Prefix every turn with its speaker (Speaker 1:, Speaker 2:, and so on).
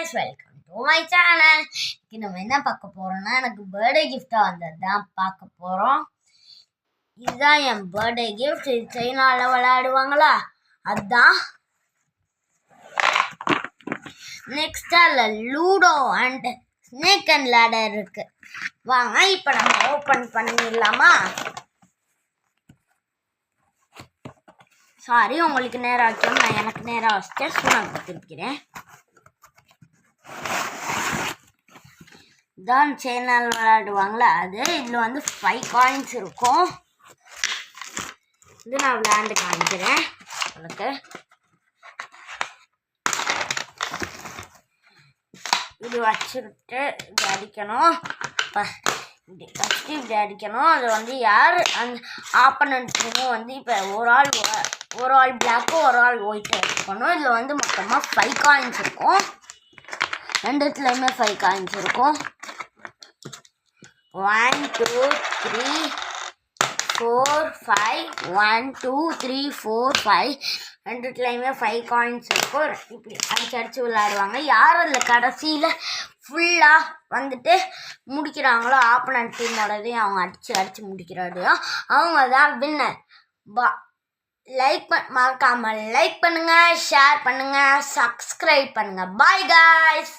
Speaker 1: guys, welcome to my channel. நம்ம என்ன பார்க்க போறோம்னா எனக்கு பர்த்டே கிஃப்டா வந்ததுதான் பார்க்க போறோம். இதுதான் என் பர்த்டே கிஃப்ட். இது சைனால விளையாடுவாங்களா அதுதான். Next ludo and snake and ladder இருக்கு. வாங்க இப்போ நம்ம ஓபன் பண்ணிடலாமா? சாரி, உங்களுக்கு நேரம் ஆச்சு, நான் எனக்கு நேரம் ஆச்சு, நான் கொடுத்துருக்கிறேன். தான் சேனல் விளையாடுவாங்களா அது. இதில் வந்து 5 காயின்ஸ் இருக்கும். இது நான் விளையாண்டு காமிக்கிறேன் உங்களுக்கு. இது வச்சுக்கிட்டு இப்படி அடிக்கணும். ஃபஸ்ட்டு இப்படி அடிக்கணும். அது வந்து யார் அந்த ஆப்பனண்ட்டும் வந்து இப்போ ஒரு ஆள் பிளாக்கு ஒரு ஆள் ஒயிட் எடுக்கணும். இதில் வந்து மொத்தமாக 5 காயின்ஸ் இருக்கும். ரெண்டுத்துலையுமே 5 காயின்ஸ் இருக்கும். 1 2 3 4 5 1 2 3 4 5 ரெண்டுத்துலையுமே 5 காயின்ஸ் இருக்கும். இப்படி அடிச்சு விளையாடுவாங்க. யார் அதில் கடைசியில் ஃபுல்லாக வந்துட்டு முடிக்கிறாங்களோ ஆப்பனன்ட் டீமோடதையும் அவங்க அடித்து முடிக்கிறாடையோ அவங்க தான் வின்னர். மறக்காமல் லைக் பண்ணுங்கள், ஷேர் பண்ணுங்கள், சப்ஸ்கிரைப் பண்ணுங்கள். Bye guys.